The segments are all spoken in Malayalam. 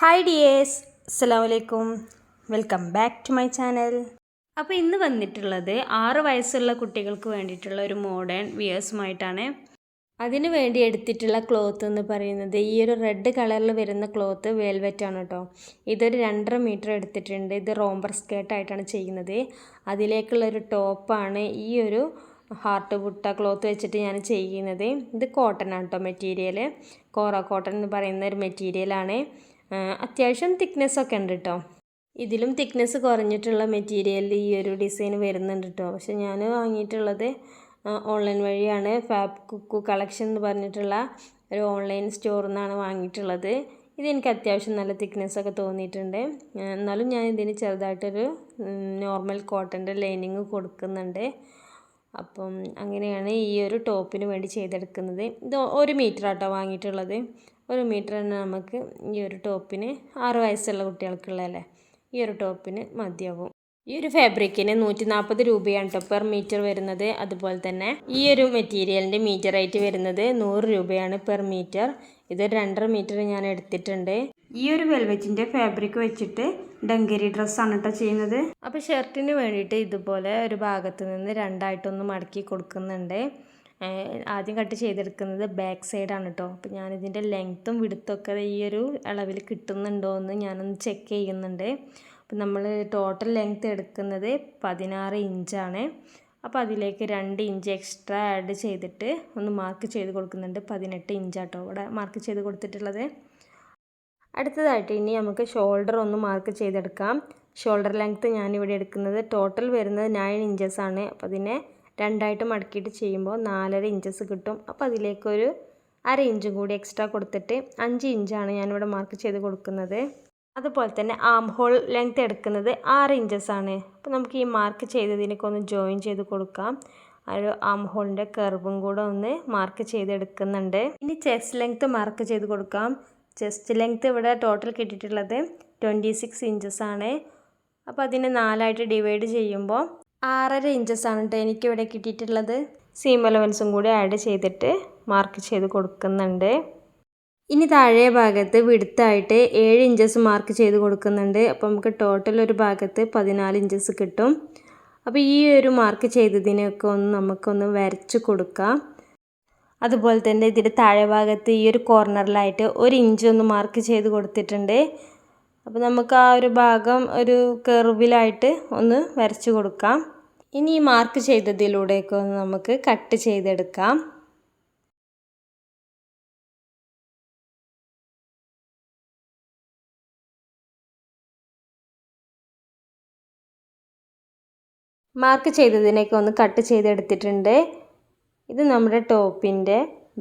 ഹായ് ഡിയേഴ്സ്, അസ്സലാമു അലൈക്കും. Welcome back to my channel. അപ്പോൾ ഇന്ന് വന്നിട്ടുള്ളത് 6 വയസ്സുള്ള കുട്ടികൾക്ക് വേണ്ടിയിട്ടുള്ള ഒരു മോഡേൺ വിയേഴ്സുമായിട്ടാണ്. അതിന് വേണ്ടി എടുത്തിട്ടുള്ള ക്ലോത്ത് എന്ന് പറയുന്നത് ഈ ഒരു റെഡ് കളറിൽ വരുന്ന ക്ലോത്ത് വെൽവെറ്റ് ആണ് കേട്ടോ. ഇതൊരു 2.5 മീറ്റർ എടുത്തിട്ടുണ്ട്. ഇത് റോംബർ സ്കേർട്ടായിട്ടാണ് ചെയ്യുന്നത്. അതിലേക്കുള്ളൊരു ടോപ്പാണ് ഈ ഒരു ഹാർട്ട് ബുട്ട ക്ലോത്ത് വെച്ചിട്ട് ഞാൻ ചെയ്യുന്നത്. ഇത് കോട്ടൺ ആണ് കേട്ടോ മെറ്റീരിയൽ. കോറ കോട്ടൺ എന്ന് പറയുന്ന ഒരു മെറ്റീരിയലാണ്. അത്യാവശ്യം തിക്നെസ്സൊക്കെ ഉണ്ട് കേട്ടോ. ഇതിലും തിക്നെസ് കുറഞ്ഞിട്ടുള്ള മെറ്റീരിയലിൽ ഈ ഒരു ഡിസൈൻ വരുന്നുണ്ട് കേട്ടോ. പക്ഷെ ഞാൻ വാങ്ങിയിട്ടുള്ളത് ഓൺലൈൻ വഴിയാണ്. ഫാബ് കുക്കു കളക്ഷൻ എന്ന് പറഞ്ഞിട്ടുള്ള ഒരു ഓൺലൈൻ സ്റ്റോറിൽ നിന്നാണ് വാങ്ങിയിട്ടുള്ളത്. ഇതെനിക്ക് അത്യാവശ്യം നല്ല തിക്നെസ്സൊക്കെ തോന്നിയിട്ടുണ്ട്. എന്നാലും ഞാൻ ഇതിന് ചെറുതായിട്ടൊരു നോർമൽ കോട്ടൻ്റെ ലൈനിങ് കൊടുക്കുന്നുണ്ട്. അപ്പം അങ്ങനെയാണ് ഈ ഒരു ടോപ്പിന് വേണ്ടി ചെയ്തെടുക്കുന്നത്. ഇത് 1 മീറ്റർ ആട്ടോ വാങ്ങിയിട്ടുള്ളത്. 1 മീറ്റർ തന്നെ നമുക്ക് ഈ ഒരു ടോപ്പിന് 6 വയസ്സുള്ള കുട്ടികൾക്കുള്ളതല്ലേ, ഈ ഒരു ടോപ്പിന് മതിയാവും. ഈ ഒരു ഫാബ്രിക്കിന് 140 രൂപയാണ് കേട്ടോ പെർ മീറ്റർ വരുന്നത്. അതുപോലെ തന്നെ ഈ ഒരു മെറ്റീരിയലിൻ്റെ മീറ്റർ റേറ്റ് വരുന്നത് 100 രൂപയാണ് പെർ മീറ്റർ. ഇതൊരു 2.5 മീറ്റർ ഞാൻ എടുത്തിട്ടുണ്ട്. ഈ ഒരു വെൽവെറ്റിൻ്റെ ഫാബ്രിക് വെച്ചിട്ട് ഡങ്കരി ഡ്രസ്സാണ് കേട്ടോ ചെയ്യുന്നത്. അപ്പോൾ ഷർട്ടിന് വേണ്ടിയിട്ട് ഇതുപോലെ ഒരു ഭാഗത്ത് നിന്ന് 2ആയിട്ടൊന്ന് മടക്കി കൊടുക്കുന്നുണ്ട്. ആദ്യം കട്ട് ചെയ്തെടുക്കുന്നത് ബാക്ക് സൈഡാണ് കേട്ടോ. അപ്പോൾ ഞാനിതിൻ്റെ ലെങ്ത്തും വിടുത്തൊക്കെ ഈ ഒരു അളവിൽ കിട്ടുന്നുണ്ടോ എന്ന് ഞാനൊന്ന് ചെക്ക് ചെയ്യുന്നുണ്ട്. അപ്പോൾ നമ്മൾ ടോട്ടൽ ലെങ്ത്ത് എടുക്കുന്നത് 16 ഇഞ്ചാണ്. അപ്പോൾ അതിലേക്ക് 2 ഇഞ്ച് എക്സ്ട്രാ ആഡ് ചെയ്തിട്ട് ഒന്ന് മാർക്ക് ചെയ്ത് കൊടുക്കുന്നുണ്ട്. 18 ഇഞ്ചാട്ടോ ഇവിടെ മാർക്ക് ചെയ്ത് കൊടുത്തിട്ടുള്ളത്. അടുത്തതായിട്ട് ഇനി നമുക്ക് ഷോൾഡർ ഒന്ന് മാർക്ക് ചെയ്തെടുക്കാം. ഷോൾഡർ ലെങ്ത്ത് ഞാനിവിടെ എടുക്കുന്നത് ടോട്ടൽ വരുന്നത് 9 ഇഞ്ചസ് ആണ്. അപ്പോൾ അതിനെ 2ആയിട്ട് മടക്കിയിട്ട് ചെയ്യുമ്പോൾ 4.5 ഇഞ്ചസ് കിട്ടും. അപ്പോൾ അതിലേക്കൊരു 1/2 ഇഞ്ചും കൂടി എക്സ്ട്രാ കൊടുത്തിട്ട് 5 ഇഞ്ചാണ് ഞാനിവിടെ മാർക്ക് ചെയ്ത് കൊടുക്കുന്നത്. അതുപോലെ തന്നെ ആം ഹോൾ ലെങ്ത്ത് എടുക്കുന്നത് 6 ഇഞ്ചസ് ആണ്. അപ്പോൾ നമുക്ക് ഈ മാർക്ക് ചെയ്തതിനൊക്കെ ഒന്ന് ജോയിൻ ചെയ്ത് കൊടുക്കാം. ആ ഒരു ആം ഹോളിൻ്റെ കർവും കൂടെ ഒന്ന് മാർക്ക് ചെയ്തെടുക്കുന്നുണ്ട്. ഇനി ചെസ്റ്റ് ലെങ്ത്ത് മാർക്ക് ചെയ്ത് കൊടുക്കാം. ചെസ്റ്റ് ലെങ്ത്ത് ഇവിടെ ടോട്ടൽ കിട്ടിയിട്ടുള്ളത് 26 ഇഞ്ചസ് ആണ്. അപ്പോൾ അതിനെ 4ആയിട്ട് ഡിവൈഡ് ചെയ്യുമ്പോൾ 6.5 ഇഞ്ചസ് ആണ് കേട്ടോ എനിക്കിവിടെ കിട്ടിയിട്ടുള്ളത്. സീം അലവൻസും കൂടി ആഡ് ചെയ്തിട്ട് മാർക്ക് ചെയ്ത് കൊടുക്കുന്നുണ്ട്. ഇനി താഴെ ഭാഗത്ത് വിടുത്തായിട്ട് 7 ഇഞ്ചസ് മാർക്ക് ചെയ്ത് കൊടുക്കുന്നുണ്ട്. അപ്പോൾ നമുക്ക് ടോട്ടൽ ഒരു ഭാഗത്ത് 14 ഇഞ്ചസ് കിട്ടും. അപ്പോൾ ഈ ഒരു മാർക്ക് ചെയ്തതിനൊക്കെ നമുക്കൊന്ന് വരച്ച് കൊടുക്കാം. അതുപോലെ തന്നെ ഇതിൻ്റെ താഴെ ഭാഗത്ത് ഈ ഒരു കോർണറിലായിട്ട് 1 ഇഞ്ച് ഒന്ന് മാർക്ക് ചെയ്ത് കൊടുത്തിട്ടുണ്ട്. അപ്പോൾ നമുക്ക് ആ ഒരു ഭാഗം ഒരു കർവിലായിട്ട് ഒന്ന് വരച്ച് കൊടുക്കാം. ഇനി ഈ മാർക്ക് ചെയ്തതിലൂടെയൊക്കെ ഒന്ന് നമുക്ക് കട്ട് ചെയ്തെടുക്കാം. മാർക്ക് ചെയ്തതിനൊക്കെ ഒന്ന് കട്ട് ചെയ്തെടുത്തിട്ടുണ്ട്. ഇത് നമ്മുടെ ടോപ്പിൻ്റെ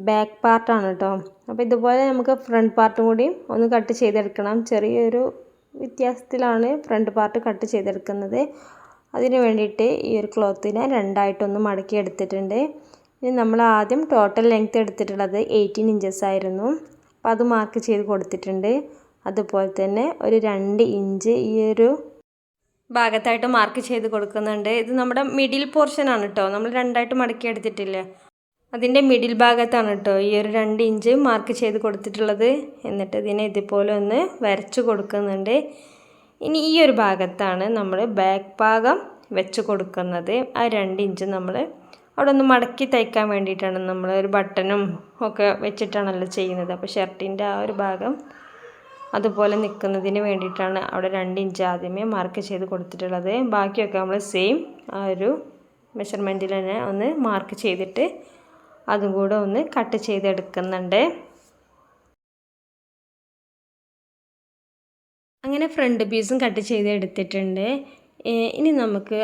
ബാക്ക് പാർട്ടാണ് കേട്ടോ. അപ്പോൾ ഇതുപോലെ നമുക്ക് ഫ്രണ്ട് പാർട്ടും കൂടി ഒന്ന് കട്ട് ചെയ്തെടുക്കണം. ചെറിയൊരു വ്യത്യാസത്തിലാണ് ഫ്രണ്ട് പാർട്ട് കട്ട് ചെയ്തെടുക്കുന്നത്. അതിന് വേണ്ടിയിട്ട് ഈ ഒരു ക്ലോത്തിനെ 2ആയിട്ടൊന്ന് മടക്കി എടുത്തിട്ടുണ്ട്. ഇനി നമ്മൾ ആദ്യം ടോട്ടൽ ലെങ്ത്ത് എടുത്തിട്ടുള്ളത് 18 ഇഞ്ചസ് ആയിരുന്നു. അപ്പോൾ അത് മാർക്ക് ചെയ്ത് കൊടുത്തിട്ടുണ്ട്. അതുപോലെ തന്നെ ഒരു 2 ഇഞ്ച് ഈ ഒരു ഭാഗത്തായിട്ട് മാർക്ക് ചെയ്ത് കൊടുക്കുന്നുണ്ട്. ഇത് നമ്മുടെ മിഡിൽ പോർഷനാണ് കേട്ടോ. നമ്മൾ 2ആയിട്ട് മടക്കി എടുത്തിട്ടില്ലേ, അതിൻ്റെ മിഡിൽ ഭാഗത്താണ് കേട്ടോ ഈ ഒരു 2 ഇഞ്ച് മാർക്ക് ചെയ്ത് കൊടുത്തിട്ടുള്ളത്. എന്നിട്ട് ഇതിനെ ഇതുപോലെ ഒന്ന് വരച്ച് കൊടുക്കുന്നുണ്ട്. ഇനി ഈ ഒരു ഭാഗത്താണ് നമ്മൾ ബാക്ക് ഭാഗം വെച്ച് കൊടുക്കുന്നത്. ആ 2 ഇഞ്ച് നമ്മൾ അവിടെ ഒന്ന് മടക്കി തയ്ക്കാൻ വേണ്ടിയിട്ടാണ്. നമ്മൾ ഒരു ബട്ടണും ഒക്കെ വെച്ചിട്ടാണല്ലോ ചെയ്യുന്നത്. അപ്പോൾ ഷർട്ടിൻ്റെ ആ ഒരു ഭാഗം അതുപോലെ നിൽക്കുന്നതിന് വേണ്ടിയിട്ടാണ് അവിടെ 2 ഇഞ്ച് ആദ്യമേ മാർക്ക് ചെയ്ത് കൊടുത്തിട്ടുള്ളത്. ബാക്കിയൊക്കെ നമ്മൾ സെയിം ആ ഒരു മെഷർമെൻറ്റിൽ തന്നെ ഒന്ന് മാർക്ക് ചെയ്തിട്ട് അതും കൂടെ ഒന്ന് കട്ട് ചെയ്തെടുക്കുന്നുണ്ട്. അങ്ങനെ ഫ്രണ്ട് പീസും കട്ട് ചെയ്ത് എടുത്തിട്ടുണ്ട്. ഇനി നമുക്ക്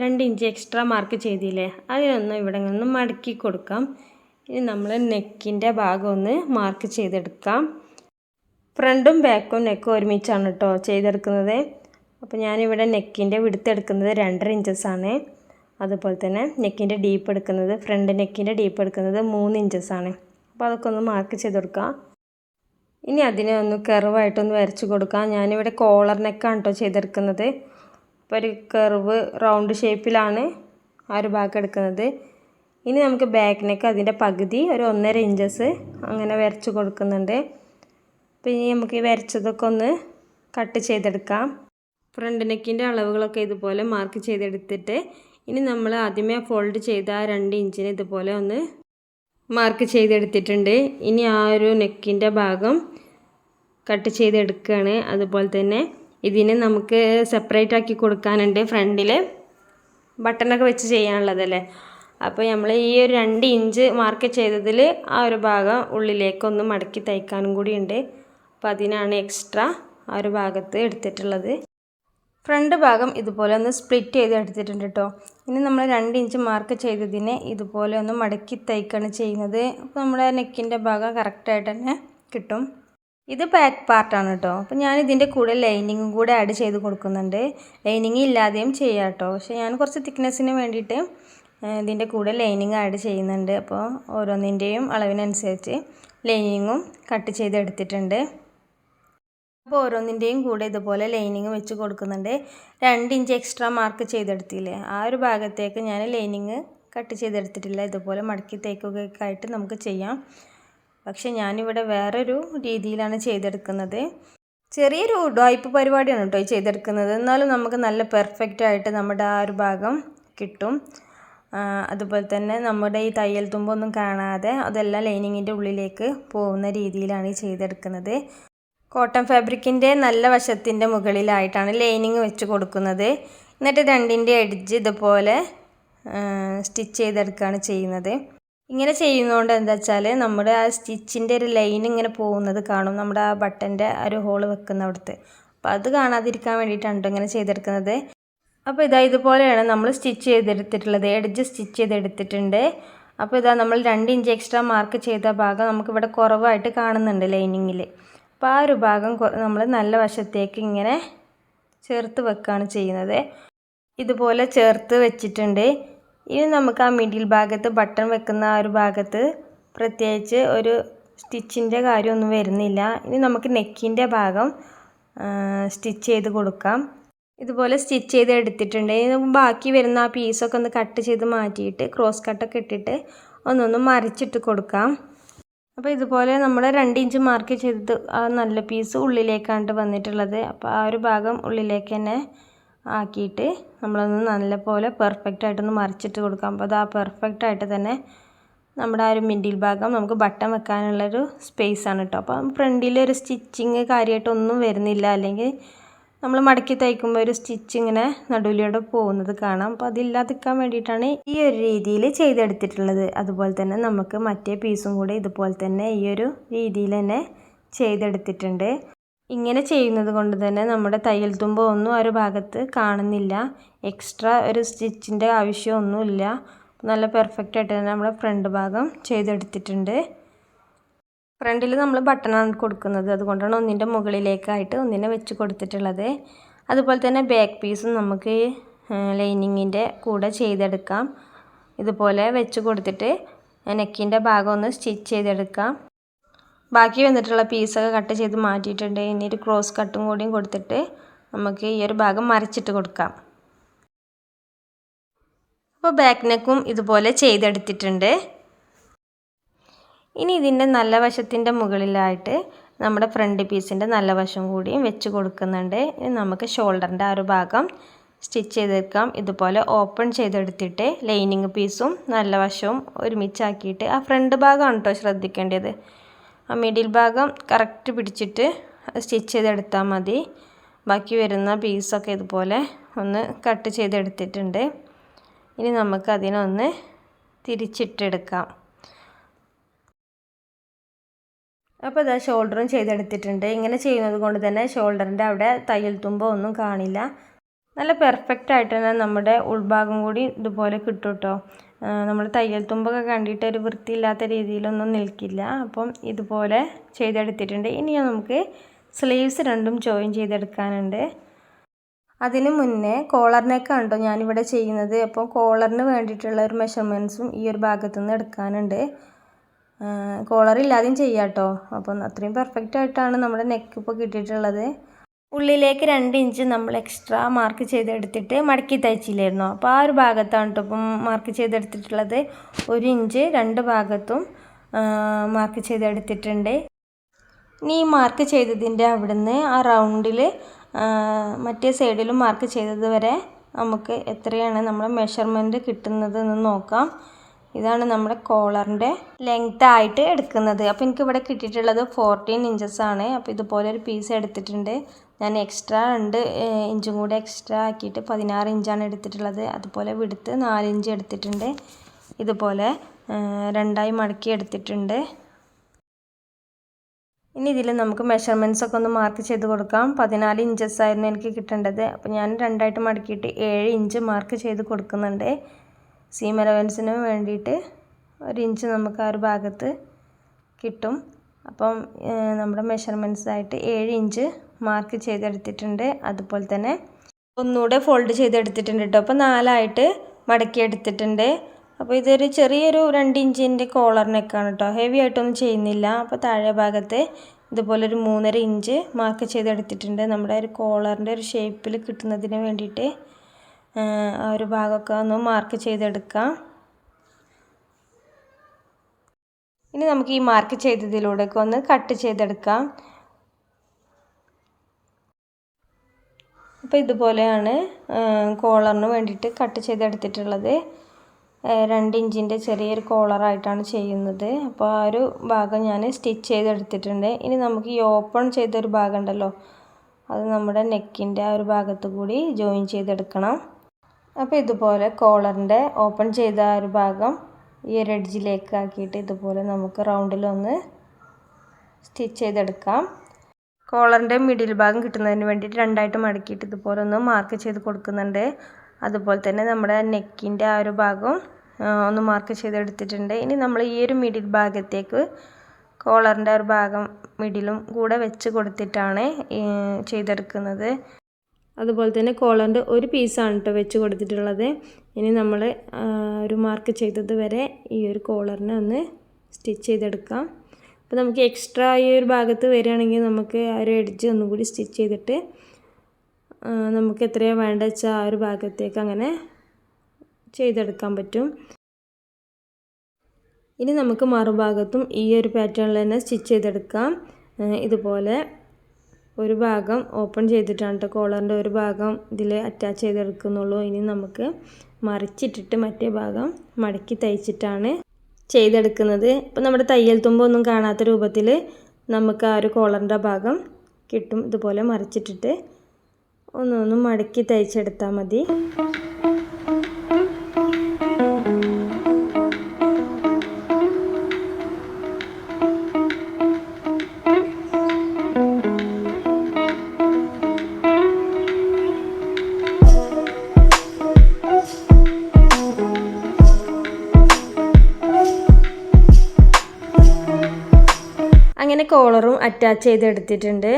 2 ഇഞ്ച് എക്സ്ട്രാ മാർക്ക് ചെയ്തില്ലേ, അതിനൊന്ന് ഇവിടെ നിന്ന് മടക്കി കൊടുക്കാം. ഇനി നമ്മൾ നെക്കിൻ്റെ ഭാഗം ഒന്ന് മാർക്ക് ചെയ്തെടുക്കാം. ഫ്രണ്ടും ബാക്കും നെക്കും ഒരുമിച്ചാണ് കേട്ടോ ചെയ്തെടുക്കുന്നത്. അപ്പോൾ ഞാനിവിടെ നെക്കിൻ്റെ വിടുത്ത് എടുക്കുന്നത് 2.5 ഇഞ്ചസ് ആണ്. അതുപോലെ തന്നെ നെക്കിൻ്റെ ഡീപ്പ് എടുക്കുന്നത്, ഫ്രണ്ട് നെക്കിൻ്റെ ഡീപ്പ് എടുക്കുന്നത് 3 ഇഞ്ചസ് ആണ്. അപ്പോൾ അതൊക്കെ ഒന്ന് മാർക്ക് ചെയ്ത് കൊടുക്കാം. ഇനി അതിനെ ഒന്ന് കർവായിട്ടൊന്ന് വരച്ച് കൊടുക്കാം. ഞാനിവിടെ കോളർ നെക്കാണ് കേട്ടോ ചെയ്തെടുക്കുന്നത്. അപ്പോൾ ഒരു കർവ് റൗണ്ട് ഷേപ്പിലാണ് ആ ഒരു ഭാഗം എടുക്കുന്നത്. ഇനി നമുക്ക് ബാക്ക് നെക്ക് അതിൻ്റെ പകുതി ഒരു 1.5 ഇഞ്ചസ് അങ്ങനെ വരച്ച് കൊടുക്കുന്നുണ്ട്. അപ്പോൾ ഇനി നമുക്ക് ഈ വരച്ചതൊക്കെ ഒന്ന് കട്ട് ചെയ്തെടുക്കാം. ഫ്രണ്ട് നെക്കിൻ്റെ അളവുകളൊക്കെ ഇതുപോലെ മാർക്ക് ചെയ്തെടുത്തിട്ട് ഇനി നമ്മൾ ആദ്യമേ ഫോൾഡ് ചെയ്ത ആ 2 ഇഞ്ചിന് ഇതുപോലെ ഒന്ന് മാർക്ക് ചെയ്തെടുത്തിട്ടുണ്ട്. ഇനി ആ ഒരു നെക്കിൻ്റെ ഭാഗം കട്ട് ചെയ്തെടുക്കുകയാണ്. അതുപോലെ തന്നെ ഇതിനെ നമുക്ക് സെപ്പറേറ്റ് ആക്കി കൊടുക്കാനുണ്ട്. ഫ്രണ്ടിൽ ബട്ടണൊക്കെ വെച്ച് ചെയ്യാനുള്ളതല്ലേ. അപ്പോൾ നമ്മൾ ഈ ഒരു 2 ഇഞ്ച് മാർക്ക് ചെയ്തതിൽ ആ ഒരു ഭാഗം ഉള്ളിലേക്കൊന്ന് മടക്കി തയ്ക്കാനും കൂടി ഉണ്ട്. അപ്പോൾ അതിനാണ് എക്സ്ട്രാ ആ ഒരു ഭാഗത്ത് എടുത്തിട്ടുള്ളത്. ഫ്രണ്ട് ഭാഗം ഇതുപോലെ ഒന്ന് സ്പ്ലിറ്റ് ചെയ്ത് എടുത്തിട്ടുണ്ട് കേട്ടോ. ഇനി നമ്മൾ 2 ഇഞ്ച് മാർക്ക് ചെയ്തതിനെ ഇതുപോലെ ഒന്ന് മടക്കി തയ്ക്കുകയാണ് ചെയ്യുന്നത്. അപ്പോൾ നമ്മുടെ നെക്കിൻ്റെ ഭാഗം കറക്റ്റായിട്ട് തന്നെ കിട്ടും. ഇത് ബാക്ക് പാർട്ടാണ് കേട്ടോ. അപ്പോൾ ഞാൻ ഇതിൻ്റെ കൂടെ ലൈനിങ്ങും കൂടെ ആഡ് ചെയ്ത് കൊടുക്കുന്നുണ്ട്. ലൈനിങ് ഇല്ലാതെയും ചെയ്യാം കേട്ടോ. പക്ഷേ ഞാൻ കുറച്ച് തിക്നെസ്സിന് വേണ്ടിയിട്ട് ഇതിൻ്റെ കൂടെ ലൈനിങ് ആഡ് ചെയ്യുന്നുണ്ട്. അപ്പോൾ ഓരോന്നിൻ്റെയും അളവിനനുസരിച്ച് ലൈനിങ്ങും കട്ട് ചെയ്തെടുത്തിട്ടുണ്ട്. അപ്പോൾ ഓരോന്നിൻ്റെയും കൂടെ ഇതുപോലെ ലൈനിങ് വെച്ച് കൊടുക്കുന്നുണ്ട്. 2 ഇഞ്ച് എക്സ്ട്രാ മാർക്ക് ചെയ്തെടുത്തില്ലേ, ആ ഒരു ഭാഗത്തേക്ക് ഞാൻ ലൈനിങ് കട്ട് ചെയ്തെടുത്തിട്ടില്ല. ഇതുപോലെ മടക്കി തേക്കുകയൊക്കെ ആയിട്ട് നമുക്ക് ചെയ്യാം. പക്ഷേ ഞാനിവിടെ വേറൊരു രീതിയിലാണ് ചെയ്തെടുക്കുന്നത്. ചെറിയൊരു ഉഡായിപ്പ് പരിപാടിയാണ് കേട്ടോ ഈ ചെയ്തെടുക്കുന്നത്. എന്നാലും നമുക്ക് നല്ല പെർഫെക്റ്റായിട്ട് നമ്മുടെ ആ ഒരു ഭാഗം കിട്ടും. അതുപോലെ തന്നെ നമ്മുടെ ഈ തയ്യൽ തുമ്പൊന്നും കാണാതെ അതെല്ലാം ലൈനിങ്ങിൻ്റെ ഉള്ളിലേക്ക് പോകുന്ന രീതിയിലാണ് ഈ ചെയ്തെടുക്കുന്നത്. കോട്ടൺ ഫാബ്രിക്കിൻ്റെ നല്ല വശത്തിൻ്റെ മുകളിലായിട്ടാണ് ലൈനിങ് വെച്ച് കൊടുക്കുന്നത്. എന്നിട്ട് 2ൻ്റെ എഡ്ജ് ഇതുപോലെ സ്റ്റിച്ച് ചെയ്തെടുക്കുകയാണ് ചെയ്യുന്നത്. ഇങ്ങനെ ചെയ്യുന്നതുകൊണ്ട് എന്താ വെച്ചാൽ നമ്മുടെ ആ സ്റ്റിച്ചിൻ്റെ ഒരു ലൈൻ ഇങ്ങനെ പോകുന്നത് കാണും, നമ്മുടെ ആ ബട്ടൻ്റെ ഒരു ഹോള് വെക്കുന്നവിടുത്ത്. അപ്പോൾ അത് കാണാതിരിക്കാൻ വേണ്ടിയിട്ടാണ് ഇങ്ങനെ ചെയ്തെടുക്കുന്നത്. അപ്പോൾ ഇതാ ഇതുപോലെയാണ് നമ്മൾ സ്റ്റിച്ച് ചെയ്തെടുത്തിട്ടുള്ളത്. എഡ്ജ് സ്റ്റിച്ച് ചെയ്തെടുത്തിട്ടുണ്ട്. അപ്പോൾ ഇതാ നമ്മൾ 2 ഇഞ്ച് എക്സ്ട്രാ മാർക്ക് ചെയ്ത ഭാഗം നമുക്കിവിടെ കുറവായിട്ട് കാണുന്നുണ്ട് ലൈനിങ്ങിൽ. അപ്പോൾ ആ ഒരു ഭാഗം നമ്മൾ നല്ല വശത്തേക്ക് ഇങ്ങനെ ചേർത്ത് വെക്കുകയാണ് ചെയ്യുന്നത്. ഇതുപോലെ ചേർത്ത് വെച്ചിട്ടുണ്ട്. ഇനി നമുക്ക് ആ മിഡിൽ ഭാഗത്ത് ബട്ടൺ വെക്കുന്ന ആ ഒരു ഭാഗത്ത് പ്രത്യേകിച്ച് ഒരു സ്റ്റിച്ചിൻ്റെ കാര്യമൊന്നും വരുന്നില്ല. ഇനി നമുക്ക് നെക്കിൻ്റെ ഭാഗം സ്റ്റിച്ച് ചെയ്ത് കൊടുക്കാം. ഇതുപോലെ സ്റ്റിച്ച് ചെയ്ത് എടുത്തിട്ടുണ്ട്. ഇനി നമുക്ക് ബാക്കി വരുന്ന ആ പീസൊക്കെ ഒന്ന് കട്ട് ചെയ്ത് മാറ്റിയിട്ട് ക്രോസ് കട്ടൊക്കെ ഇട്ടിട്ട് ഒന്നൊന്ന് മറിച്ചിട്ട് കൊടുക്കാം. അപ്പോൾ ഇതുപോലെ നമ്മുടെ 2 ഇഞ്ച് മാർക്ക് ചെയ്തത് ആ നല്ല പീസ് ഉള്ളിലേക്കാണ് വന്നിട്ടുള്ളത്. അപ്പോൾ ആ ഒരു ഭാഗം ഉള്ളിലേക്ക് തന്നെ ആക്കിയിട്ട് നമ്മളൊന്ന് നല്ലപോലെ പെർഫെക്റ്റായിട്ടൊന്ന് മറിച്ചിട്ട് കൊടുക്കാം. അപ്പോൾ അത് ആ പെർഫെക്റ്റായിട്ട് തന്നെ നമ്മുടെ ആ ഒരു മിഡിൽ ഭാഗം നമുക്ക് ബട്ടൺ വെക്കാനുള്ളൊരു സ്പേസാണ് കേട്ടോ. അപ്പോൾ ഫ്രണ്ടിലൊരു സ്റ്റിച്ചിങ് കാര്യമായിട്ടൊന്നും വരുന്നില്ല. അല്ലെങ്കിൽ നമ്മൾ മടക്കി തയ്ക്കുമ്പോൾ ഒരു സ്റ്റിച്ച് ഇങ്ങനെ നടുവിലൂടെ പോകുന്നത് കാണാം. അപ്പോൾ അതില്ലാതിരിക്കാൻ വേണ്ടിയിട്ടാണ് ഈ ഒരു രീതിയിൽ ചെയ്തെടുത്തിട്ടുള്ളത്. അതുപോലെ തന്നെ നമുക്ക് മറ്റേ പീസും കൂടെ ഇതുപോലെ തന്നെ ഈ ഒരു രീതിയിൽ തന്നെ ചെയ്തെടുത്തിട്ടുണ്ട്. ഇങ്ങനെ ചെയ്യുന്നത് കൊണ്ട് തന്നെ നമ്മുടെ തയ്യൽ തുമ്പ് ഒന്നും ആ ഒരു ഭാഗത്ത് കാണുന്നില്ല. എക്സ്ട്രാ ഒരു സ്റ്റിച്ചിൻ്റെ ആവശ്യമൊന്നുമില്ല. നല്ല പെർഫെക്റ്റായിട്ട് തന്നെ നമ്മുടെ ഫ്രണ്ട് ഭാഗം ചെയ്തെടുത്തിട്ടുണ്ട്. ഫ്രണ്ടിൽ നമ്മൾ ബട്ടണാണ് കൊടുക്കുന്നത്. അതുകൊണ്ടാണ് ഒന്നിൻ്റെ മുകളിലേക്കായിട്ട് ഒന്നിനെ വെച്ച് കൊടുത്തിട്ടുള്ളത്. അതുപോലെ തന്നെ ബാക്ക് പീസും നമുക്ക് ലൈനിങ്ങിൻ്റെ കൂടെ ചെയ്തെടുക്കാം. ഇതുപോലെ വെച്ച് കൊടുത്തിട്ട് നെക്കിൻ്റെ ഭാഗം ഒന്ന് സ്റ്റിച്ച് ചെയ്തെടുക്കാം. ബാക്കി വന്നിട്ടുള്ള പീസൊക്കെ കട്ട് ചെയ്ത് മാറ്റിയിട്ടുണ്ട്. ഇനി ഒരു ക്രോസ് കട്ടും കൂടിയും കൊടുത്തിട്ട് നമുക്ക് ഈ ഒരു ഭാഗം മറിച്ചിട്ട് കൊടുക്കാം. അപ്പോൾ ബാക്ക് നെക്കും ഇതുപോലെ ചെയ്തെടുത്തിട്ടുണ്ട്. ഇനി ഇതിൻ്റെ നല്ല വശത്തിൻ്റെ മുകളിലായിട്ട് നമ്മുടെ ഫ്രണ്ട് പീസിൻ്റെ നല്ല വശം കൂടിയും വെച്ച് കൊടുക്കുന്നുണ്ട്. ഇനി നമുക്ക് ഷോൾഡറിൻ്റെ ആ ഒരു ഭാഗം സ്റ്റിച്ച് ചെയ്തെടുക്കാം. ഇതുപോലെ ഓപ്പൺ ചെയ്തെടുത്തിട്ട് ലൈനിങ് പീസും നല്ല വശവും ഒരുമിച്ചാക്കിയിട്ട് ആ ഫ്രണ്ട് ഭാഗമാണ് കേട്ടോ ശ്രദ്ധിക്കേണ്ടത്. ആ മിഡിൽ ഭാഗം കറക്റ്റ് പിടിച്ചിട്ട് സ്റ്റിച്ച് ചെയ്തെടുത്താൽ മതി. ബാക്കി വരുന്ന പീസൊക്കെ ഇതുപോലെ ഒന്ന് കട്ട് ചെയ്തെടുത്തിട്ടുണ്ട്. ഇനി നമുക്ക് അതിനൊന്ന് തിരിച്ചിട്ടെടുക്കാം. അപ്പോൾ ഇതാ ഷോൾഡറും ചെയ്തെടുത്തിട്ടുണ്ട്. ഇങ്ങനെ ചെയ്യുന്നത് കൊണ്ട് തന്നെ ഷോൾഡറിൻ്റെ അവിടെ തയ്യൽ തുമ്പോ ഒന്നും കാണില്ല. നല്ല പെർഫെക്റ്റായിട്ട് തന്നെ നമ്മുടെ ഉൾഭാഗം കൂടി ഇതുപോലെ കിട്ടും കേട്ടോ. നമ്മൾ തയ്യൽ തുമ്പൊക്കെ കണ്ടിട്ട് ഒരു വൃത്തിയില്ലാത്ത രീതിയിലൊന്നും നിൽക്കില്ല. അപ്പം ഇതുപോലെ ചെയ്തെടുത്തിട്ടുണ്ട്. ഇനി നമുക്ക് സ്ലീവ്സ് രണ്ടും ജോയിൻ ചെയ്തെടുക്കാനുണ്ട്. അതിന് മുന്നേ കോളർ നെക്കാണ് കേട്ടോ ഞാനിവിടെ ചെയ്യുന്നത്. അപ്പോൾ കോളറിന് വേണ്ടിയിട്ടുള്ള ഒരു മെഷർമെൻറ്റ്സും ഈ ഒരു ഭാഗത്തു നിന്ന് എടുക്കാനുണ്ട്. കോളറില്ലാതെയും ചെയ്യാം കേട്ടോ. അപ്പം അത്രയും പെർഫെക്റ്റായിട്ടാണ് നമ്മുടെ നെക്ക് ഇപ്പോൾ കിട്ടിയിട്ടുള്ളത്. ഉള്ളിലേക്ക് 2 ഇഞ്ച് നമ്മൾ എക്സ്ട്രാ മാർക്ക് ചെയ്തെടുത്തിട്ട് മടക്കി തയ്ച്ചില്ലായിരുന്നു. അപ്പോൾ ആ ഒരു ഭാഗത്താണ് കേട്ടോ ഇപ്പം മാർക്ക് ചെയ്തെടുത്തിട്ടുള്ളത്. 1 ഇഞ്ച് 2 ഭാഗത്തും മാർക്ക് ചെയ്തെടുത്തിട്ടുണ്ട്. ഇനി ഈ മാർക്ക് ചെയ്തതിൻ്റെ അവിടുന്ന് ആ റൗണ്ടിൽ മറ്റേ സൈഡിലും മാർക്ക് ചെയ്തത് വരെ നമുക്ക് എത്രയാണ് നമ്മുടെ മെഷർമെൻറ്റ് കിട്ടുന്നത് എന്ന് നോക്കാം. ഇതാണ് നമ്മുടെ കോളറിൻ്റെ ലെങ്ത് ആയിട്ട് എടുക്കുന്നത്. അപ്പോൾ എനിക്കിവിടെ കിട്ടിയിട്ടുള്ളത് 14 ഇഞ്ചസ് ആണ്. അപ്പോൾ ഇതുപോലെ ഒരു പീസ് എടുത്തിട്ടുണ്ട്. ഞാൻ എക്സ്ട്രാ 2 ഇഞ്ചും കൂടെ എക്സ്ട്രാ ആക്കിയിട്ട് 16 ഇഞ്ചാണ് എടുത്തിട്ടുള്ളത്. അതുപോലെ വിടുത്ത് 4 ഇഞ്ച് എടുത്തിട്ടുണ്ട്. ഇതുപോലെ രണ്ടായി മടക്കി എടുത്തിട്ടുണ്ട്. ഇനി ഇതിൽ നമുക്ക് മെഷർമെൻറ്റ്സ് ഒക്കെ ഒന്ന് മാർക്ക് ചെയ്ത് കൊടുക്കാം. 14 ഇഞ്ചസ് ആയിരുന്നു എനിക്ക് കിട്ടേണ്ടത്. അപ്പോൾ ഞാൻ രണ്ടായിട്ട് മടക്കിയിട്ട് 7 ഇഞ്ച് മാർക്ക് ചെയ്ത് കൊടുക്കുന്നുണ്ട്. സീം അലവൻസിന് വേണ്ടിയിട്ട് 1 ഇഞ്ച് നമുക്ക് ആ ഒരു ഭാഗത്ത് കിട്ടും. അപ്പം നമ്മുടെ മെഷർമെൻറ്റ്സ് ആയിട്ട് 7 ഇഞ്ച് മാർക്ക് ചെയ്തെടുത്തിട്ടുണ്ട്. അതുപോലെ തന്നെ ഒന്നുകൂടെ ഫോൾഡ് ചെയ്തെടുത്തിട്ടുണ്ട് കേട്ടോ. അപ്പോൾ 4ആയിട്ട് മടക്കി എടുത്തിട്ടുണ്ട്. അപ്പോൾ ഇതൊരു ചെറിയൊരു 2 ഇഞ്ചിൻ്റെ കോളർ നെക്കാണ് കേട്ടോ. ഹെവി ആയിട്ടൊന്നും ചെയ്യുന്നില്ല. അപ്പോൾ താഴെ ഭാഗത്ത് ഇതുപോലൊരു 3.5 ഇഞ്ച് മാർക്ക് ചെയ്തെടുത്തിട്ടുണ്ട്. നമ്മുടെ ഒരു കോളറിൻ്റെ ഒരു ഷേപ്പിൽ കിട്ടുന്നതിന് വേണ്ടിയിട്ട് ആ ഒരു ഭാഗമൊക്കെ ഒന്ന് മാർക്ക് ചെയ്തെടുക്കാം. ഇനി നമുക്ക് ഈ മാർക്ക് ചെയ്തതിലൂടെയൊക്കെ ഒന്ന് കട്ട് ചെയ്തെടുക്കാം. അപ്പോൾ ഇതുപോലെയാണ് കോളറിന് വേണ്ടിയിട്ട് കട്ട് ചെയ്തെടുത്തിട്ടുള്ളത്. 2 ഇഞ്ചിൻ്റെ ചെറിയൊരു കോളറായിട്ടാണ് ചെയ്യുന്നത്. അപ്പോൾ ആ ഒരു ഭാഗം ഞാൻ സ്റ്റിച്ച് ചെയ്തെടുത്തിട്ടുണ്ട്. ഇനി നമുക്ക് ഈ ഓപ്പൺ ചെയ്തൊരു ഭാഗം ഉണ്ടല്ലോ, അത് നമ്മുടെ നെക്കിൻ്റെ ആ ഒരു ഭാഗത്ത് കൂടി ജോയിൻ ചെയ്തെടുക്കണം. അപ്പോൾ ഇതുപോലെ കോളറിൻ്റെ ഓപ്പൺ ചെയ്ത ആ ഒരു ഭാഗം ഈ ഒരു എഡ്ജിലേക്ക് ആക്കിയിട്ട് ഇതുപോലെ നമുക്ക് റൗണ്ടിലൊന്ന് സ്റ്റിച്ച് ചെയ്തെടുക്കാം. കോളറിൻ്റെ മിഡിൽ ഭാഗം കിട്ടുന്നതിന് വേണ്ടിയിട്ട് രണ്ടായിട്ട് മടക്കിയിട്ട് ഇതുപോലെ ഒന്ന് മാർക്ക് ചെയ്ത് കൊടുക്കുന്നുണ്ട്. അതുപോലെ തന്നെ നമ്മുടെ നെക്കിൻ്റെ ആ ഒരു ഭാഗം ഒന്ന് മാർക്ക് ചെയ്തെടുത്തിട്ടുണ്ട്. ഇനി നമ്മൾ ഈ ഒരു മിഡിൽ ഭാഗത്തേക്ക് കോളറിൻ്റെ ഒരു ഭാഗം മിഡിലും കൂടെ വെച്ച് കൊടുത്തിട്ടാണ് ചെയ്തെടുക്കുന്നത്. അതുപോലെ തന്നെ കോളറിൻ്റെ ഒരു പീസാണ് കേട്ടോ വെച്ച് കൊടുത്തിട്ടുള്ളത്. ഇനി നമ്മൾ ഒരു മാർക്ക് ചെയ്തത് വരെ ഈ ഒരു കോളറിനെ ഒന്ന് സ്റ്റിച്ച് ചെയ്തെടുക്കാം. അപ്പോൾ നമുക്ക് എക്സ്ട്രാ ഈ ഒരു ഭാഗത്ത് വരികയാണെങ്കിൽ നമുക്ക് ആ ഒരു എഡ്ജ് ഒന്നും കൂടി സ്റ്റിച്ച് ചെയ്തിട്ട് നമുക്ക് എത്രയാണ് വേണ്ട വെച്ചാൽ ആ ഒരു ഭാഗത്തേക്ക് അങ്ങനെ ചെയ്തെടുക്കാൻ പറ്റും. ഇനി നമുക്ക് മറുഭാഗത്തും ഈ ഒരു പാറ്റേണിൽ തന്നെ സ്റ്റിച്ച് ചെയ്തെടുക്കാം. ഇതുപോലെ ഒരു ഭാഗം ഓപ്പൺ ചെയ്തിട്ടാണ് കേട്ടോ കോളറിൻ്റെ ഒരു ഭാഗം ഇതിൽ അറ്റാച്ച് ചെയ്തെടുക്കുന്നുള്ളൂ. ഇനി നമുക്ക് മറിച്ചിട്ടിട്ട് മറ്റേ ഭാഗം മടക്കി തയ്ച്ചിട്ടാണ് ചെയ്തെടുക്കുന്നത്. ഇപ്പോൾ നമ്മുടെ തയ്യൽ തുമ്പൊന്നും കാണാത്ത രൂപത്തിൽ നമുക്ക് ആ ഒരു കോളറിൻ്റെ ഭാഗം കിട്ടും. ഇതുപോലെ മറിച്ചിട്ടിട്ട് ഒന്നൊന്ന് മടക്കി തയ്ച്ചെടുത്താൽ മതി. അങ്ങനെ കോളറും അറ്റാച്ച് ചെയ്തെടുത്തിട്ടുണ്ട്.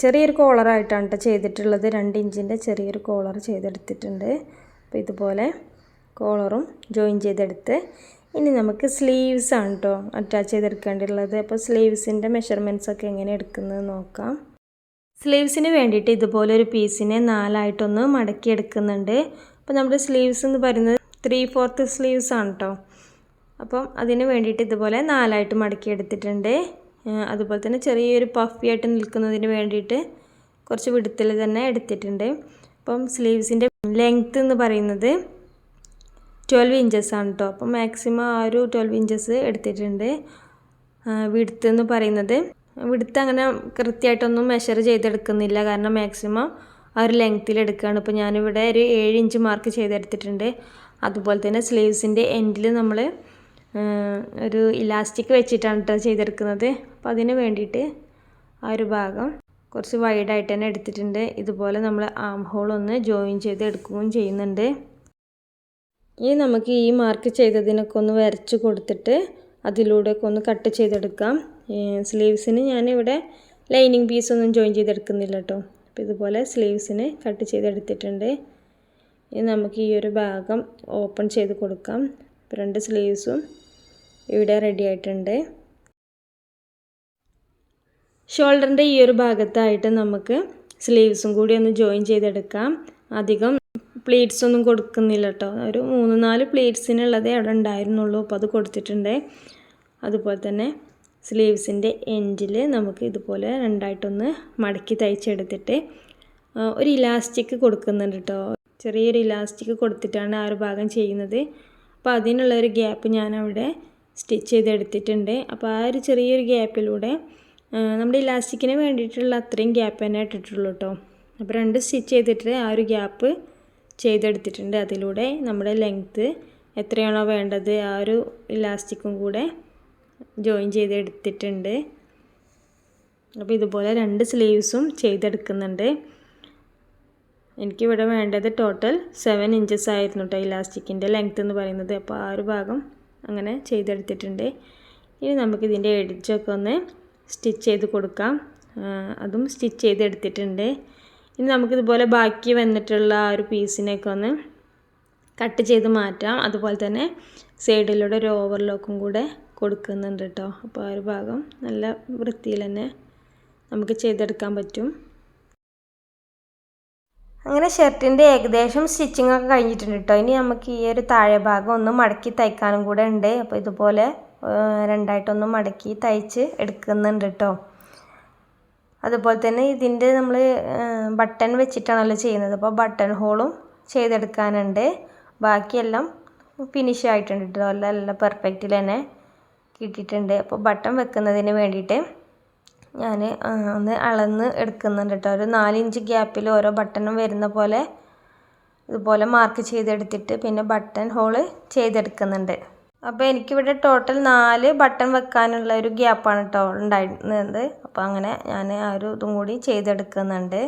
ചെറിയൊരു കോളറായിട്ടാണ് കേട്ടോ ചെയ്തിട്ടുള്ളത്. 2 ഇഞ്ചിൻ്റെ ചെറിയൊരു കോളർ ചെയ്തെടുത്തിട്ടുണ്ട്. അപ്പോൾ ഇതുപോലെ കോളറും ജോയിൻ ചെയ്തെടുത്ത് ഇനി നമുക്ക് സ്ലീവ്സ് ആണ് കേട്ടോ അറ്റാച്ച് ചെയ്തെടുക്കേണ്ടിയുള്ളത്. അപ്പോൾ സ്ലീവ്സിൻ്റെ മെഷർമെൻറ്റ്സൊക്കെ എങ്ങനെ എടുക്കുന്നത് നോക്കാം. സ്ലീവ്സിന് വേണ്ടിയിട്ട് ഇതുപോലെ ഒരു പീസിനെ 4ആയിട്ടൊന്ന് മടക്കി എടുക്കുന്നുണ്ട്. അപ്പോൾ നമ്മുടെ സ്ലീവ്സ് എന്ന് പറയുന്നത് 3/4 സ്ലീവ്സ് ആണ് കേട്ടോ. അപ്പം അതിന് വേണ്ടിയിട്ട് ഇതുപോലെ 4ആയിട്ട് മടക്കി എടുത്തിട്ടുണ്ട്. അതുപോലെ തന്നെ ചെറിയൊരു പഫി ആയിട്ട് നിൽക്കുന്നതിന് വേണ്ടിയിട്ട് കുറച്ച് വിടുത്തിൽ തന്നെ എടുത്തിട്ടുണ്ട്. അപ്പം സ്ലീവ്സിൻ്റെ ലെങ്ത്ത് എന്ന് പറയുന്നത് 12 ഇഞ്ചസ് ആണ് കേട്ടോ. അപ്പം മാക്സിമം ആ ഒരു 12 ഇഞ്ചസ് എടുത്തിട്ടുണ്ട്. വിടുത്ത് എന്ന് പറയുന്നത് വിടുത്ത് അങ്ങനെ കൃത്യമായിട്ടൊന്നും മെഷർ ചെയ്തെടുക്കുന്നില്ല, കാരണം മാക്സിമം ആ ഒരു ലെങ്ത്തിൽ എടുക്കുകയാണ്. ഇപ്പോൾ ഞാനിവിടെ ഒരു 7 ഇഞ്ച് മാർക്ക് ചെയ്തെടുത്തിട്ടുണ്ട്. അതുപോലെ തന്നെ സ്ലീവ്സിൻ്റെ എൻഡിൽ നമ്മൾ ഒരു ഇലാസ്റ്റിക് വെച്ചിട്ടാണ് കേട്ടോ ചെയ്തെടുക്കുന്നത്. അപ്പോൾ അതിന് വേണ്ടിയിട്ട് ആ ഒരു ഭാഗം കുറച്ച് വൈഡായിട്ട് തന്നെ എടുത്തിട്ടുണ്ട്. ഇതുപോലെ നമ്മൾ ആം ഹോൾ ഒന്ന് ജോയിൻ ചെയ്ത് എടുക്കുകയും ചെയ്യുന്നുണ്ട്. ഇനി നമുക്ക് ഈ മാർക്ക് ചെയ്തതിനൊക്കെ ഒന്ന് വരച്ച് കൊടുത്തിട്ട് അതിലൂടെയൊക്കെ ഒന്ന് കട്ട് ചെയ്തെടുക്കാം. സ്ലീവ്സിന് ഞാനിവിടെ ലൈനിങ് പീസൊന്നും ജോയിൻ ചെയ്തെടുക്കുന്നില്ല കേട്ടോ. അപ്പോൾ ഇതുപോലെ സ്ലീവ്സിന് കട്ട് ചെയ്തെടുത്തിട്ടുണ്ട്. ഇനി നമുക്ക് ഈ ഒരു ഭാഗം ഓപ്പൺ ചെയ്ത് കൊടുക്കാം. അപ്പോൾ 2 സ്ലീവ്സും ഇവിടെ റെഡി ആയിട്ടുണ്ട്. ഷോൾഡറിൻ്റെ ഈ ഒരു ഭാഗത്തായിട്ട് നമുക്ക് സ്ലീവ്സും കൂടി ഒന്ന് ജോയിൻ ചെയ്തെടുക്കാം. അധികം പ്ലീറ്റ്സ് ഒന്നും കൊടുക്കുന്നില്ല കേട്ടോ. ഒരു 3-4 പ്ലീറ്റ്സിനുള്ളതേ അവിടെ ഉണ്ടായിരുന്നുള്ളൂ. അപ്പോൾ അത് കൊടുത്തിട്ടുണ്ട്. അതുപോലെ തന്നെ സ്ലീവ്സിൻ്റെ എൻഡിൽ നമുക്ക് ഇതുപോലെ രണ്ടായിട്ടൊന്ന് മടക്കി തയ്ച്ചെടുത്തിട്ട് ഒരു ഇലാസ്റ്റിക് കൊടുക്കുന്നുണ്ട് കേട്ടോ. ചെറിയൊരു ഇലാസ്റ്റിക് കൊടുത്തിട്ടാണ് ആ ഒരു ഭാഗം ചെയ്യുന്നത്. അപ്പോൾ അതിനുള്ളൊരു ഗ്യാപ്പ് ഞാനവിടെ സ്റ്റിച്ച് ചെയ്തെടുത്തിട്ടുണ്ട്. അപ്പോൾ ആ ഒരു ചെറിയൊരു ഗ്യാപ്പിലൂടെ നമ്മുടെ ഇലാസ്റ്റിക്കിന് വേണ്ടിയിട്ടുള്ള അത്രയും ഗ്യാപ്പ് തന്നെ ഇട്ടിട്ടുള്ളൂ കേട്ടോ. അപ്പോൾ 2 സ്റ്റിച്ച് ചെയ്തിട്ട് ആ ഒരു ഗ്യാപ്പ് ചെയ്തെടുത്തിട്ടുണ്ട്. അതിലൂടെ നമ്മുടെ ലെങ്ത്ത് എത്രയാണോ വേണ്ടത് ആ ഒരു ഇലാസ്റ്റിക്കും കൂടെ ജോയിൻ ചെയ്തെടുത്തിട്ടുണ്ട്. അപ്പോൾ ഇതുപോലെ 2 സ്ലീവ്സും ചെയ്തെടുക്കുന്നുണ്ട്. എനിക്കിവിടെ വേണ്ടത് ടോട്ടൽ 7 ഇഞ്ചസ് ആയിരുന്നു കേട്ടോ ഇലാസ്റ്റിക്കിൻ്റെ ലെങ്ത്ത് എന്ന് പറയുന്നത്. അപ്പോൾ ആ ഒരു ഭാഗം അങ്ങനെ ചെയ്തെടുത്തിട്ടുണ്ട്. ഇനി നമുക്കിതിൻ്റെ എഡ്ജൊക്കെ ഒന്ന് സ്റ്റിച്ച് ചെയ്ത് കൊടുക്കാം. അതും സ്റ്റിച്ച് ചെയ്തെടുത്തിട്ടുണ്ട്. ഇനി നമുക്കിതുപോലെ ബാക്കി വന്നിട്ടുള്ള ആ ഒരു പീസിനെയൊക്കെ ഒന്ന് കട്ട് ചെയ്ത് മാറ്റാം. അതുപോലെ തന്നെ സൈഡിലൂടെ ഒരു ഓവർലോക്കും കൂടെ കൊടുക്കുന്നുണ്ട് കേട്ടോ. അപ്പോൾ ആ ഒരു ഭാഗം നല്ല വൃത്തിയിൽ തന്നെ നമുക്ക് ചെയ്തെടുക്കാൻ പറ്റും. അങ്ങനെ ഷർട്ടിൻ്റെ ഏകദേശം സ്റ്റിച്ചിങ് ഒക്കെ കഴിഞ്ഞിട്ടുണ്ട് കേട്ടോ. ഇനി നമുക്ക് ഈ ഒരു താഴെ ഭാഗം ഒന്ന് മടക്കി തയ്ക്കാനും കൂടെ ഉണ്ട്. അപ്പോൾ ഇതുപോലെ രണ്ടായിട്ടൊന്ന് മടക്കി തയ്ച്ച് എടുക്കുന്നുണ്ട് കേട്ടോ. അതുപോലെ തന്നെ ഇതിൻ്റെ നമ്മൾ ബട്ടൺ വെച്ചിട്ടാണല്ലോ ചെയ്യുന്നത്. അപ്പോൾ ബട്ടൺ ഹോളും ചെയ്തെടുക്കാനുണ്ട്. ബാക്കിയെല്ലാം ഫിനിഷ് ആയിട്ടുണ്ട് കേട്ടോ. എല്ലാം പെർഫെക്റ്റിൽ തന്നെ കിട്ടിയിട്ടുണ്ട്. അപ്പോൾ ബട്ടൺ വെക്കുന്നതിന് വേണ്ടിയിട്ട് ഞാൻ ഒന്ന് അളന്ന് എടുക്കുന്നുണ്ട് കേട്ടോ. ഒരു 4 ഇഞ്ച് ഗ്യാപ്പിൽ ഓരോ ബട്ടണും വരുന്ന പോലെ ഇതുപോലെ മാർക്ക് ചെയ്തെടുത്തിട്ട് പിന്നെ ബട്ടൺ ഹോള് ചെയ്തെടുക്കുന്നുണ്ട്. അപ്പോൾ എനിക്കിവിടെ ടോട്ടൽ 4 ബട്ടൺ വെക്കാനുള്ള ഒരു ഗ്യാപ്പാണ് കേട്ടോ ഉണ്ടായിരുന്നത്. അപ്പോൾ അങ്ങനെ ഞാൻ ആ ഒരു ഇതും കൂടി ചെയ്തെടുക്കുന്നുണ്ട്.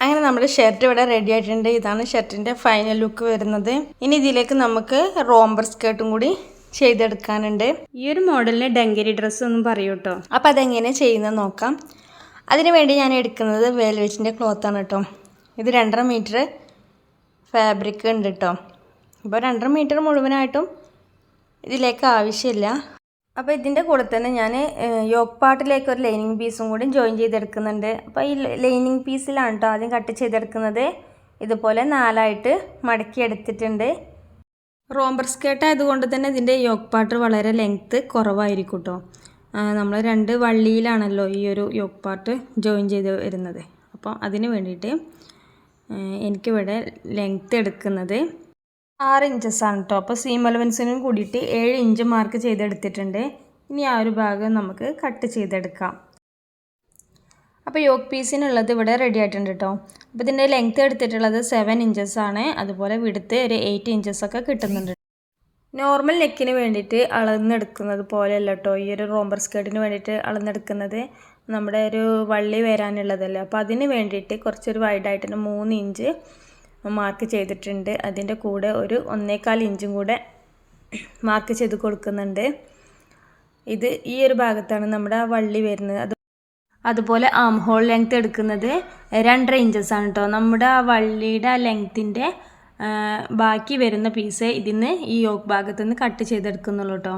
അങ്ങനെ നമ്മുടെ ഷർട്ട് ഇവിടെ റെഡി ആയിട്ടുണ്ട്. ഇതാണ് ഷർട്ടിൻ്റെ ഫൈനൽ ലുക്ക് വരുന്നത്. ഇനി ഇതിലേക്ക് നമുക്ക് റോംബർ സ്കേർട്ടും കൂടി ചെയ്തെടുക്കാനുണ്ട്. ഈ ഒരു മോഡലിന് ഡങ്കരി ഡ്രസ്സ് ഒന്നും പറയൂ കേട്ടോ. അപ്പോൾ അതെങ്ങനെ ചെയ്യുന്നത് നോക്കാം. അതിന് വേണ്ടി ഞാൻ എടുക്കുന്നത് വെൽവെറ്റിൻ്റെ ക്ലോത്താണ് കേട്ടോ. ഇത് 2.5 മീറ്റർ ഫാബ്രിക് ഉണ്ട് കേട്ടോ. അപ്പോൾ 2.5 മീറ്റർ മുഴുവനായിട്ടും ഇതിലേക്ക് ആവശ്യമില്ല. അപ്പോൾ ഇതിൻ്റെ കൂടെ തന്നെ ഞാൻ യോക്ക് പാർട്ടിലേക്ക് ഒരു ലൈനിങ് പീസും കൂടി ജോയിൻ ചെയ്തെടുക്കുന്നുണ്ട്. അപ്പോൾ ഈ ലൈനിങ് പീസിലാണ് കേട്ടോ ആദ്യം കട്ട് ചെയ്തെടുക്കുന്നത്. ഇതുപോലെ 4ആയിട്ട് മടക്കി എടുത്തിട്ടുണ്ട്. റോംബർ സ്കേർട്ട് ആയതുകൊണ്ട് തന്നെ ഇതിൻ്റെ യോക്ക് പാർട്ട് വളരെ ലെങ്ത്ത് കുറവായിരിക്കും കേട്ടോ. നമ്മൾ 2 വള്ളിയിലാണല്ലോ ഈ ഒരു യോക്ക് പാർട്ട് ജോയിൻ ചെയ്ത് വരുന്നത്. അപ്പോൾ അതിന് വേണ്ടിയിട്ട് എനിക്കിവിടെ ലെങ്ത്ത് എടുക്കുന്നത് 6 ഇഞ്ചസാണ് കേട്ടോ. അപ്പോൾ സീം അലവൻസിനും കൂടിയിട്ട് 7 ഇഞ്ച് മാർക്ക് ചെയ്തെടുത്തിട്ടുണ്ട്. ഇനി ആ ഒരു ഭാഗം നമുക്ക് കട്ട് ചെയ്തെടുക്കാം. അപ്പോൾ യോക്ക് പീസിനുള്ളത് ഇവിടെ റെഡി ആയിട്ടുണ്ട് കേട്ടോ. അപ്പോൾ ഇതിൻ്റെ ലെങ്ത്ത് എടുത്തിട്ടുള്ളത് 7 ഇഞ്ചസാണ്. അതുപോലെ വിടുത്ത് ഒരു 8 ഇഞ്ചസൊക്കെ കിട്ടുന്നുണ്ട്. നോർമൽ നെക്കിന് വേണ്ടിയിട്ട് അളന്നെടുക്കുന്നത് പോലെയല്ല കേട്ടോ ഈ ഒരു റോംബർ സ്കേർട്ടിന് വേണ്ടിയിട്ട് അളന്നെടുക്കുന്നത്. നമ്മുടെ ഒരു വള്ളി വരാനുള്ളതല്ലേ. അപ്പോൾ അതിന് വേണ്ടിയിട്ട് കുറച്ചൊരു വൈഡായിട്ട് 3 ഇഞ്ച് മാർക്ക് ചെയ്തിട്ടുണ്ട്. അതിൻ്റെ കൂടെ ഒരു 1.25 ഇഞ്ചും കൂടെ മാർക്ക് ചെയ്ത് കൊടുക്കുന്നുണ്ട്. ഇത് ഈ ഒരു ഭാഗത്താണ് നമ്മുടെ ആ വള്ളി വരുന്നത്. അതുപോലെ ആം ഹോൾ ലെങ്ത്ത് എടുക്കുന്നത് 2.5 ഇഞ്ചസാണ് കേട്ടോ. നമ്മുടെ ആ വള്ളിയുടെ ആ ലെങ്ത്തിൻ്റെ ബാക്കി വരുന്ന പീസ് ഇതിന്ന് ഈ യോക്ക് ഭാഗത്തു നിന്ന് കട്ട് ചെയ്തെടുക്കുന്നുള്ളൂ കേട്ടോ.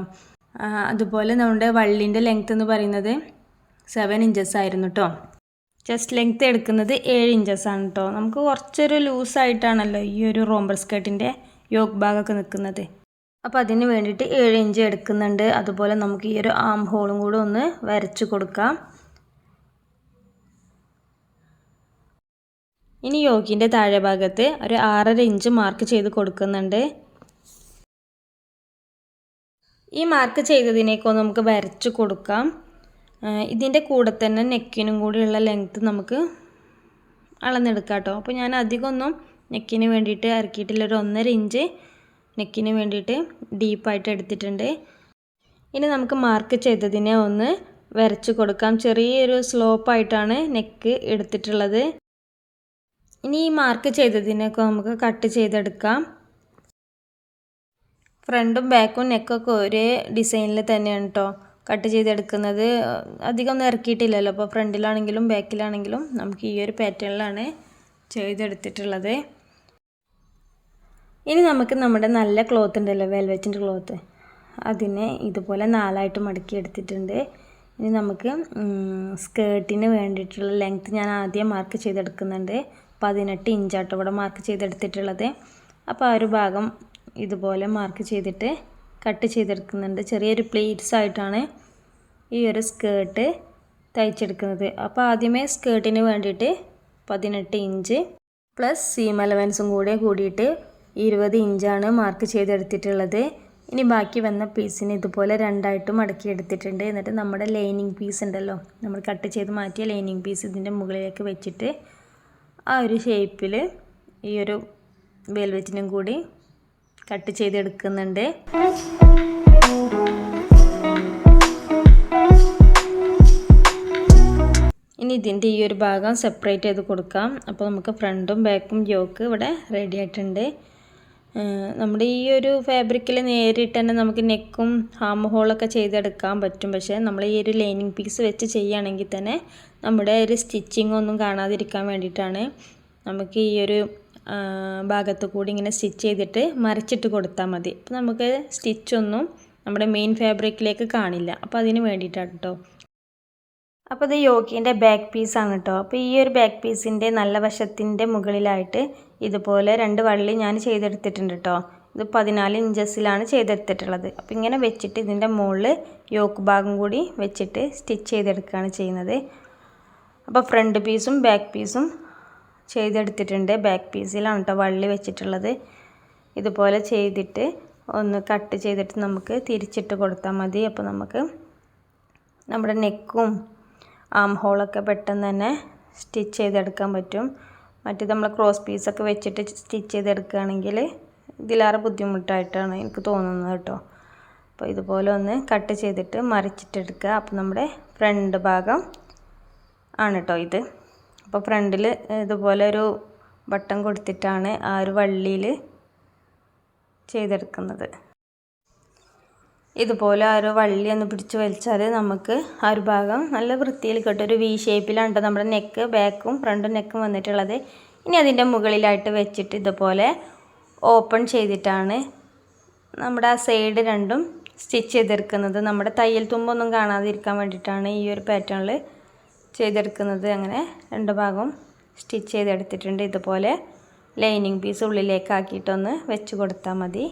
അതുപോലെ നമ്മുടെ വള്ളീൻ്റെ ലെങ്ത്ത് എന്ന് പറയുന്നത് 7 ഇഞ്ചസ് ആയിരുന്നു കേട്ടോ. ചെസ്റ്റ് ലെങ്ത്ത് എടുക്കുന്നത് 7 ഇഞ്ചസാണ് കേട്ടോ. നമുക്ക് കുറച്ചൊരു ലൂസായിട്ടാണല്ലോ ഈ ഒരു റോംബർ സ്കേർട്ടിൻ്റെ യോക്ക് ഭാഗമൊക്കെ നിൽക്കുന്നത്. അപ്പോൾ അതിന് വേണ്ടിയിട്ട് 7 ഇഞ്ച് എടുക്കുന്നുണ്ട്. അതുപോലെ നമുക്ക് ഈ ഒരു ആം ഹോളും കൂടെ ഒന്ന് വരച്ച് കൊടുക്കാം. ഇനി യോക്കിൻ്റെ താഴെ ഭാഗത്ത് ഒരു 6.5 ഇഞ്ച് മാർക്ക് ചെയ്ത് കൊടുക്കുന്നുണ്ട്. ഈ മാർക്ക് ചെയ്തതിനേക്കൊന്ന് നമുക്ക് വരച്ച് കൊടുക്കാം. ഇതിൻ്റെ കൂടെ തന്നെ നെക്കിനും കൂടിയുള്ള ലെങ്ത്ത് നമുക്ക് അളന്നെടുക്കാം കേട്ടോ. അപ്പോൾ ഞാൻ അധികമൊന്നും നെക്കിന് വേണ്ടിയിട്ട് ഇറക്കിയിട്ടില്ല. ഒരു 1.5 ഇഞ്ച് നെക്കിന് വേണ്ടിയിട്ട് ഡീപ്പായിട്ട് എടുത്തിട്ടുണ്ട്. ഇനി നമുക്ക് മാർക്ക് ചെയ്തതിനെ ഒന്ന് വരച്ച് കൊടുക്കാം. ചെറിയൊരു സ്ലോപ്പായിട്ടാണ് നെക്ക് എടുത്തിട്ടുള്ളത്. ഇനി ഈ മാർക്ക് ചെയ്തതിനൊക്കെ നമുക്ക് കട്ട് ചെയ്തെടുക്കാം. ഫ്രണ്ടും ബാക്കും നെക്കൊക്കെ ഒരേ ഡിസൈനിൽ തന്നെയാണ് കേട്ടോ കട്ട് ചെയ്തെടുക്കുന്നത്. അധികം ഒന്നും ഇറക്കിയിട്ടില്ലല്ലോ. അപ്പോൾ ഫ്രണ്ടിലാണെങ്കിലും ബാക്കിലാണെങ്കിലും നമുക്ക് ഈ ഒരു പാറ്റേണിലാണ് ചെയ്തെടുത്തിട്ടുള്ളത്. ഇനി നമുക്ക് നമ്മുടെ നല്ല ക്ലോത്ത് ഉണ്ടല്ലോ വെൽവെറ്റിൻ്റെ ക്ലോത്ത്, അതിനെ ഇതുപോലെ 4ആയിട്ട് മടക്കി എടുത്തിട്ടുണ്ട്. ഇനി നമുക്ക് സ്കേർട്ടിന് വേണ്ടിയിട്ടുള്ള ലെങ്ത്ത് ഞാൻ ആദ്യം മാർക്ക് ചെയ്തെടുക്കുന്നുണ്ട്. 18 ഇഞ്ചാട്ടോ ഇവിടെ മാർക്ക് ചെയ്തെടുത്തിട്ടുള്ളത്. അപ്പോൾ ആ ഒരു ഭാഗം ഇതുപോലെ മാർക്ക് ചെയ്തിട്ട് കട്ട് ചെയ്തെടുക്കുന്നുണ്ട്. ചെറിയൊരു പ്ലീറ്റ്സ് ആയിട്ടാണ് ഈ ഒരു സ്കേർട്ട് തയ്ച്ചെടുക്കുന്നത്. അപ്പോൾ ആദ്യമേ സ്കേർട്ടിന് വേണ്ടിയിട്ട് 18 ഇഞ്ച് പ്ലസ് സീം അലവൻസും കൂടിയിട്ട് 20 ഇഞ്ചാണ് മാർക്ക് ചെയ്തെടുത്തിട്ടുള്ളത്. ഇനി ബാക്കി വന്ന പീസിന് ഇതുപോലെ രണ്ടായിട്ട് മടക്കി എടുത്തിട്ടുണ്ട്. എന്നിട്ട് നമ്മുടെ ലൈനിങ് പീസ് ഉണ്ടല്ലോ, നമ്മൾ കട്ട് ചെയ്ത് മാറ്റിയ ലൈനിങ് പീസ് ഇതിൻ്റെ മുകളിലേക്ക് വെച്ചിട്ട് ആ ഒരു ഷേപ്പിൽ ഈ ഒരു വെൽവെറ്റിനും കൂടി കട്ട് ചെയ്തെടുക്കുന്നുണ്ട്. ഇനി ഇതിൻ്റെ ഈ ഒരു ഭാഗം സെപ്പറേറ്റ് ചെയ്ത് കൊടുക്കാം. അപ്പോൾ നമുക്ക് ഫ്രണ്ടും ബാക്കും യോക്ക് ഇവിടെ റെഡി ആയിട്ടുണ്ട്. നമ്മുടെ ഈ ഒരു ഫാബ്രിക്കിൽ നേരിട്ട് തന്നെ നമുക്ക് നെക്കും ഹാം ഹോളൊക്കെ ചെയ്തെടുക്കാൻ പറ്റും. പക്ഷേ നമ്മൾ ഈ ഒരു ലൈനിങ് പീസ് വെച്ച് ചെയ്യുകയാണെങ്കിൽ തന്നെ നമ്മുടെ ഒരു സ്റ്റിച്ചിങ് ഒന്നും കാണാതിരിക്കാൻ വേണ്ടിയിട്ടാണ് നമുക്ക് ഈ ഒരു ഭാഗത്ത് കൂടി ഇങ്ങനെ സ്റ്റിച്ച് ചെയ്തിട്ട് മറിച്ചിട്ട് കൊടുത്താൽ മതി. അപ്പോൾ നമുക്ക് സ്റ്റിച്ചൊന്നും നമ്മുടെ മെയിൻ ഫാബ്രിക്കിലേക്ക് കാണില്ല. അപ്പോൾ അതിന് വേണ്ടിയിട്ടാണ് കേട്ടോ. അപ്പോൾ ഇത് യോക്കിൻ്റെ ബാക്ക് പീസാണ് കേട്ടോ. അപ്പോൾ ഈ ഒരു ബാക്ക് പീസിൻ്റെ നല്ല വശത്തിൻ്റെ മുകളിലായിട്ട് ഇതുപോലെ 2 വള്ളി ഞാൻ ചെയ്തെടുത്തിട്ടുണ്ട് കേട്ടോ. ഇത് 14 ഇഞ്ചസിലാണ് ചെയ്തെടുത്തിട്ടുള്ളത്. അപ്പോൾ ഇങ്ങനെ വെച്ചിട്ട് ഇതിൻ്റെ മുകളിൽ യോക്ക് ഭാഗം കൂടി വെച്ചിട്ട് സ്റ്റിച്ച് ചെയ്തെടുക്കുകയാണ് ചെയ്യുന്നത്. അപ്പോൾ ഫ്രണ്ട് പീസും ബാക്ക് പീസും ചെയ്തെടുത്തിട്ടുണ്ട്. ബാക്ക് പീസിലാണ് കേട്ടോ വള്ളി വെച്ചിട്ടുള്ളത്. ഇതുപോലെ ചെയ്തിട്ട് ഒന്ന് കട്ട് ചെയ്തിട്ട് നമുക്ക് തിരിച്ചിട്ട് കൊടുത്താൽ മതി. അപ്പോൾ നമുക്ക് നമ്മുടെ നെക്കും ആം ഹോളൊക്കെ പെട്ടെന്ന് തന്നെ സ്റ്റിച്ച് ചെയ്തെടുക്കാൻ പറ്റും. മറ്റേത് നമ്മൾ ക്രോസ് പീസൊക്കെ വെച്ചിട്ട് സ്റ്റിച്ച് ചെയ്തെടുക്കുകയാണെങ്കിൽ ഇതിലേറെ ബുദ്ധിമുട്ടായിട്ടാണ് എനിക്ക് തോന്നുന്നത് കേട്ടോ. അപ്പോൾ ഇതുപോലെ ഒന്ന് കട്ട് ചെയ്തിട്ട് മറിച്ചിട്ടെടുക്കുക. അപ്പോൾ നമ്മുടെ ഫ്രണ്ട് ഭാഗം ആണ് കേട്ടോ ഇത്. അപ്പോൾ ഫ്രണ്ടിൽ ഇതുപോലെ ഒരു ബട്ടൺ കൊടുത്തിട്ടാണ് ആ ഒരു വള്ളിയിൽ ചെയ്തെടുക്കുന്നത്. ഇതുപോലെ ആ ഒരു വള്ളി ഒന്ന് പിടിച്ച് വലിച്ചാൽ നമുക്ക് ആ ഒരു ഭാഗം നല്ല വൃത്തിയിൽ കിട്ടും. ഒരു വി ഷേപ്പിലാണ് നമ്മുടെ നെക്ക്, ബാക്കും ഫ്രണ്ടും നെക്കും വന്നിട്ടുള്ളത്. ഇനി അതിൻ്റെ മുകളിലായിട്ട് വെച്ചിട്ട് ഇതുപോലെ ഓപ്പൺ ചെയ്തിട്ടാണ് നമ്മുടെ ആ സൈഡ് രണ്ടും സ്റ്റിച്ച് ചെയ്തെടുക്കുന്നത്. നമ്മുടെ തയ്യൽ തുമ്പൊന്നും കാണാതിരിക്കാൻ വേണ്ടിയിട്ടാണ് ഈ ഒരു പാറ്റേണിൽ ചെയ്തെടുക്കുന്നത്. അങ്ങനെ 2 ഭാഗവും സ്റ്റിച്ച് ചെയ്തെടുത്തിട്ടുണ്ട്. ഇതുപോലെ ലൈനിങ് പീസ് ഉള്ളിലേക്ക് ആക്കിയിട്ടൊന്ന് വെച്ച് കൊടുത്താൽ മതി.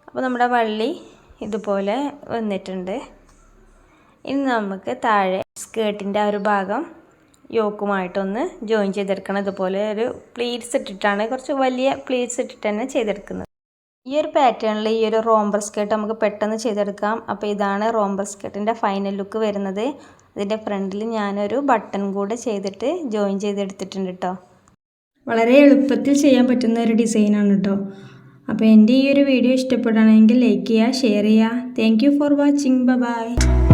അപ്പോൾ നമ്മുടെ വള്ളി ഇതുപോലെ വന്നിട്ടുണ്ട്. ഇനി നമുക്ക് താഴെ സ്കേർട്ടിൻ്റെ ആ ഒരു ഭാഗം യോക്കുമായിട്ടൊന്ന് ജോയിൻ ചെയ്തെടുക്കണം. ഇതുപോലെ ഒരു പ്ലീറ്റ്സ് ഇട്ടിട്ടാണ്, കുറച്ച് വലിയ പ്ലീറ്റ്സ് ഇട്ടിട്ട് തന്നെ ചെയ്തെടുക്കുന്നത്. ഈ ഒരു പാറ്റേണിൽ ഈ ഒരു റോംബർ സ്കേർട്ട് നമുക്ക് പെട്ടെന്ന് ചെയ്തെടുക്കാം. അപ്പോൾ ഇതാണ് റോംബർ സ്കേർട്ടിൻ്റെ ഫൈനൽ ലുക്ക് വരുന്നത്. അതിൻ്റെ ഫ്രണ്ടിൽ ഞാനൊരു ബട്ടൺ കൂടെ ചെയ്തിട്ട് ജോയിൻ ചെയ്തെടുത്തിട്ടുണ്ട് കേട്ടോ. വളരെ എളുപ്പത്തിൽ ചെയ്യാൻ പറ്റുന്ന ഒരു ഡിസൈനാണ് കേട്ടോ. അപ്പോൾ എൻ്റെ ഈ ഒരു വീഡിയോ ഇഷ്ടപ്പെടുകയാണെങ്കിൽ ലൈക്ക് ചെയ്യുക, ഷെയർ ചെയ്യുക. Thank you for watching. By.